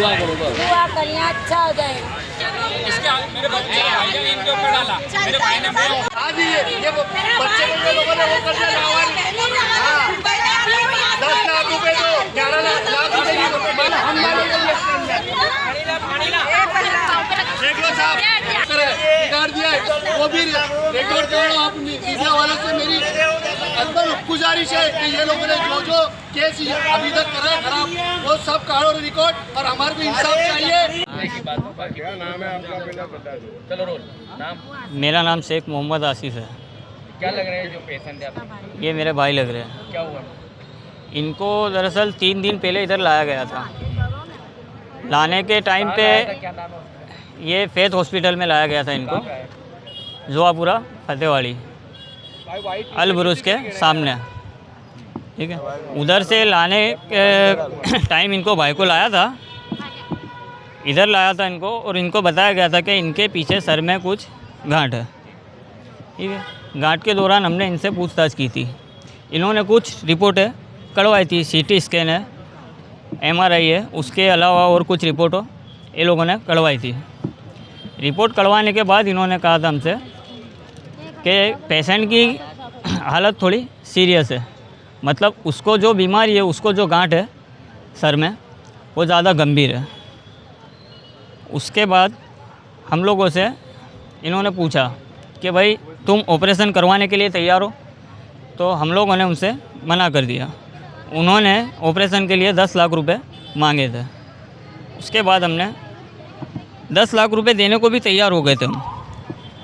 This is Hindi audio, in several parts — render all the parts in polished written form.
दुआ करो बस। दुआ करिए अच्छा हो जाए। इसके आगे मेरे बच्चे भाई ने इनके ऊपर डाला, मेरे भाई ने आज ये बच्चे को ये लोगों ने वो कर दिया लावारिस। हाँ 10 लाख रुपए दो, 11 लाख रुपए हम डालेंगे इसके अंदर। देख लो साहब रिकॉर्ड दिया है, वो भी रिकॉर्ड करो आप। मीडिया वालों से मेरी अंदर गुजारिश है कि ये लोगों ने जो केस अभी तक करा है खराब, वो सब काढ़ो रिकॉर्ड और हमारे को इंसाफ चाहिए। क्या नाम है आपका, पहले बता दो। चलो रोल नाम। मेरा नाम शेख मोहम्मद आसिफ है। क्या लग रहे हैं जो पेशेंट है आपके? ये मेरे भाई लग रहे हैं। क्या हुआ? इनको दरअसल 3 दिन पहले इधर लाया गया था। लाने के टाइम पे क्या नाम है उसका? ये फैथ हॉस्पिटल में लाया गया था इनको, जुआपुरा फतेहवाड़ी अल बुरुज के सामने, ठीक है। उधर से लाने के टाइम इनको भाई को लाया था, इधर लाया था इनको, और इनको बताया गया था कि इनके पीछे सर में कुछ गांठ है, ठीक है। गांठ के दौरान हमने इनसे पूछताछ की थी। इन्होंने कुछ रिपोर्टें कढ़वाई थी, सीटी स्कैन है, एमआरआई है, उसके अलावा और कुछ रिपोर्टों ये लोगों ने कढ़वाई थी। रिपोर्ट कढ़वाने के बाद इन्होंने कहा था हमसे कि पेशेंट की हालत थोड़ी सीरियस है, मतलब उसको जो बीमारी है, उसको जो गांठ है सर में, वो ज़्यादा गंभीर है। उसके बाद हम लोगों से इन्होंने पूछा कि भाई तुम ऑपरेशन करवाने के लिए तैयार हो? तो हम लोगों ने उनसे मना कर दिया। उन्होंने ऑपरेशन के लिए 10 लाख रुपए मांगे थे। उसके बाद हमने 10 लाख रुपए देने को भी तैयार हो गए थे हम,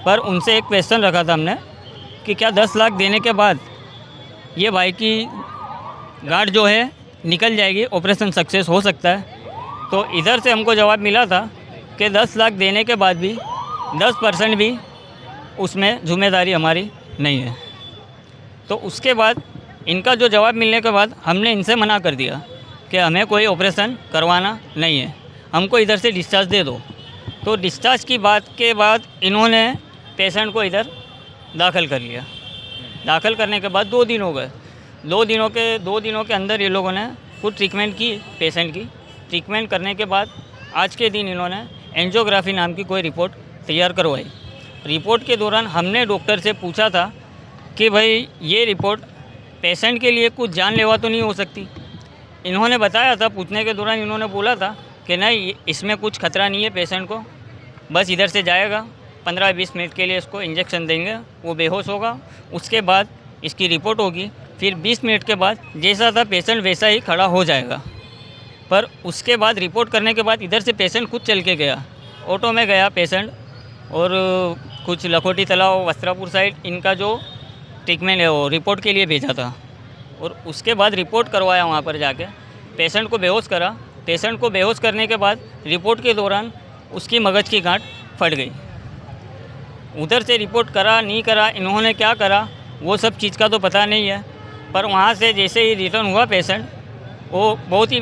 पर उनसे एक क्वेश्चन रखा था हमने कि क्या 10 लाख देने के बाद ये भाई की गांठ जो है निकल जाएगी, ऑपरेशन सक्सेस हो सकता है? तो इधर से हमको जवाब मिला था कि 10 लाख देने के बाद भी 10% भी उसमें जिम्मेदारी हमारी नहीं है। तो उसके बाद इनका जो जवाब मिलने के बाद हमने इनसे मना कर दिया कि हमें कोई ऑपरेशन करवाना नहीं है, हमको इधर से डिस्चार्ज दे दो। तो डिस्चार्ज की बात के बाद इन्होंने पेशेंट को इधर दाखिल कर लिया। दाखिल करने के बाद 2 दिन हो गए। 2 दिनों के अंदर ये लोगों ने कुछ ट्रीटमेंट की पेशेंट की। ट्रीटमेंट करने के बाद आज के दिन इन्होंने एंजियोग्राफी नाम की कोई रिपोर्ट तैयार करवाई। रिपोर्ट के दौरान हमने डॉक्टर से पूछा था कि भाई ये रिपोर्ट पेशेंट के लिए कुछ जानलेवा तो नहीं हो सकती? इन्होंने बताया था, पूछने के दौरान इन्होंने बोला था कि नहीं, इसमें कुछ खतरा नहीं है पेशेंट को, बस इधर से जाएगा, 15-20 मिनट के लिए इसको इंजेक्शन देंगे, वो बेहोश होगा, उसके बाद इसकी रिपोर्ट होगी, फिर 20 मिनट के बाद जैसा था पेशेंट वैसा ही खड़ा हो जाएगा। पर उसके बाद रिपोर्ट करने के बाद इधर से पेशेंट खुद चल के गया, ऑटो में गया पेशेंट, और कुछ लखोटी तालाब वस्त्रापुर साइड इनका जो ट्रीटमेंट है वो रिपोर्ट के लिए भेजा था। और उसके बाद रिपोर्ट करवाया वहाँ पर जाके, पेशेंट को बेहोश करा। पेशेंट को बेहोश करने के बाद रिपोर्ट के दौरान उसकी मगज की गांठ फट गई। उधर से रिपोर्ट करा नहीं करा, इन्होंने क्या करा वो सब चीज़ का तो पता नहीं है, पर वहाँ से जैसे ही रिटर्न हुआ पेशेंट, वो बहुत ही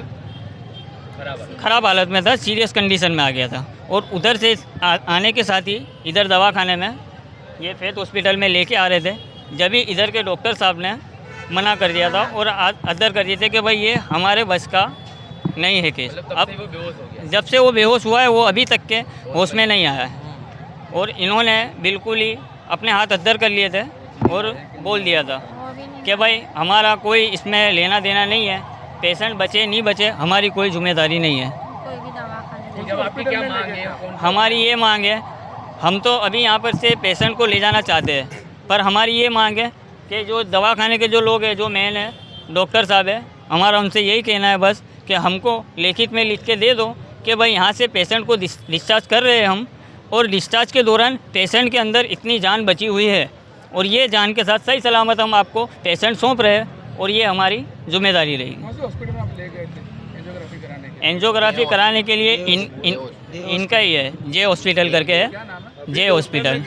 ख़राब हालत में था, सीरियस कंडीशन में आ गया था। और उधर से आने के साथ ही इधर दवाखाने में ये फैथ हॉस्पिटल में लेके आ रहे थे, जब भी इधर के डॉक्टर साहब ने मना कर दिया था और अदर कर दिए थे कि भाई ये हमारे बस का नहीं है केस। अब जब से वो बेहोश हुआ है वो अभी तक के होश में नहीं आया है, और इन्होंने बिल्कुल ही अपने हाथ अदर कर लिए थे और बोल दिया था कि भाई हमारा कोई इसमें लेना देना नहीं है, पेशेंट बचे नहीं बचे हमारी कोई जिम्मेदारी नहीं है। आपकी क्या मांग है? हमारी ये मांग है, हम तो अभी यहाँ पर से पेशेंट को ले जाना चाहते हैं, पर हमारी ये मांग है कि जो दवाखाने के जो लोग हैं, जो मेन है डॉक्टर साहब है, हमारा उनसे यही कहना है बस कि हमको लिखित में लिख के दे दो कि भाई यहाँ से पेशेंट को डिस्चार्ज कर रहे हैं हम, और डिस्चार्ज के दौरान पेशेंट के अंदर इतनी जान बची हुई है, और ये जान के साथ सही सलामत हम आपको पेशेंट सौंप रहे हैं, और ये हमारी जिम्मेदारी रहेगी। हॉस्पिटल में आप ले गए थे एंजियोग्राफी कराने के? एंजियोग्राफी कराने के लिए इनका ही है, जे हॉस्पिटल करके है, जे हॉस्पिटल।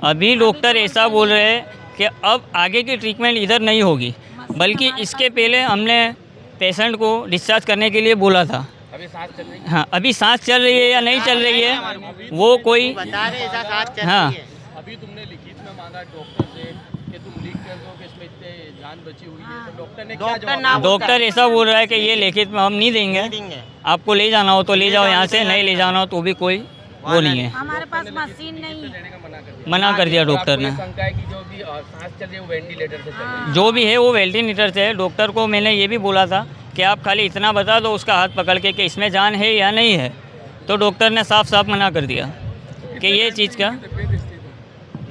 अभी डॉक्टर ऐसा बोल रहे हैं कि अब आगे की ट्रीटमेंट इधर नहीं होगी, बल्कि इसके पहले हमने पेशेंट को डिस्चार्ज करने के लिए बोला था। अभी सांस चल रही है? हाँ, अभी सांस चल रही है या नहीं चल रही है वो कोई बता रहे ऐसा सांस चल हाँ रही है। अभी तुमने लिखित में मांगा डॉक्टर से कि तुम लिख कर दो कि इसमें इतने जान बची हुई है तो डॉक्टर ने डॉक्टर ना डॉक्टर ऐसा बोल रहा है कि ये लिखित में हम नहीं देंगे, आपको ले जाना हो तो ले जाओ यहाँ से, नहीं ले जाना हो तो भी कोई वो नहीं है। हमारे पास मशीन नहीं है। देने का मना कर मना कर दिया डॉक्टर ने। शंका है कि जो भी सांस चल रही है वो वेंटिलेटर से चल रही है। जो भी है वो वेंटिलेटर से है। डॉक्टर को मैंने ये भी बोला था कि आप खाली इतना बता दो उसका हाथ पकड़ के कि इसमें जान है या नहीं है, तो डॉक्टर ने साफ साफ मना कर दिया कि ये चीज़ का,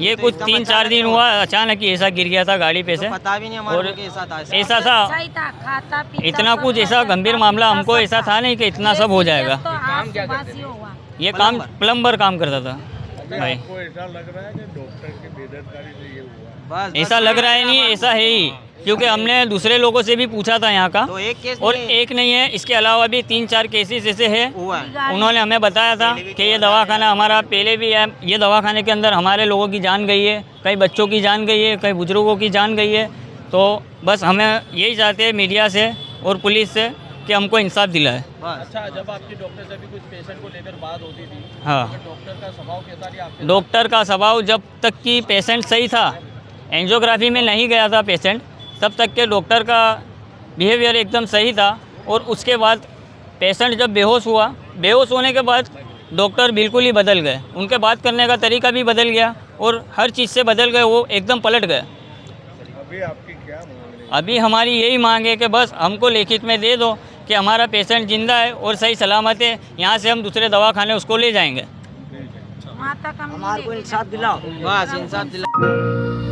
ये कुछ 3-4 दिन हुआ अचानक ही ऐसा गिर गया था गाड़ी पे से, पता भी नहीं और हमारे को ऐसा था। ऐसा था, सही था, खाता पीता इतना सब कुछ ऐसा गंभीर मामला हमको ऐसा था नहीं कि इतना सब हो जाएगा। तो आज सुबह से हुआ। ये काम प्लम्बर काम करता था भाई। आपको ऐसा लग रहा है कि डॉक्टर की बेदरकारी से ये हुआ? बस ऐसा लग रहा है नहीं, ऐसा है ही, क्योंकि हमने दूसरे लोगों से भी पूछा था यहाँ का, तो एक केस और एक नहीं है, इसके अलावा भी 3-4 केसेस ऐसे है। हुआ है। उन्होंने हमें बताया था कि ये दवाखाना हमारा पहले भी है, ये दवाखाने के अंदर हमारे लोगों की जान गई है, कई बच्चों की जान गई है, कई बुजुर्गों की जान गई है। तो बस हमें यही चाहते हैं मीडिया से और पुलिस से कि हमको इंसाफ दिलाए। बस अच्छा, जब आपकी डॉक्टर से भी कुछ पेशेंट को लेकर बात होती थी, हाँ, तो डॉक्टर का स्वभाव कैसा रहा आपके? डॉक्टर का स्वभाव, जब तक कि पेशेंट सही था, एंजियोग्राफी में नहीं गया था पेशेंट, तब तक के डॉक्टर का बिहेवियर एकदम सही था। और उसके बाद पेशेंट जब बेहोश हुआ, बेहोश होने के बाद डॉक्टर बिल्कुल ही बदल गए, उनके बात करने का तरीका भी बदल गया और हर चीज़ से बदल गए, वो एकदम पलट गए। अभी आपकी क्या मांग है? अभी हमारी यही मांग है कि बस हमको लिखित में दे दो कि हमारा पेशेंट जिंदा है और सही सलामत है, यहाँ से हम दूसरे दवाखाने उसको ले जाएंगे। माता का हमारे को इंसाफ दिलाओ, बस इंसाफ दिलाओ।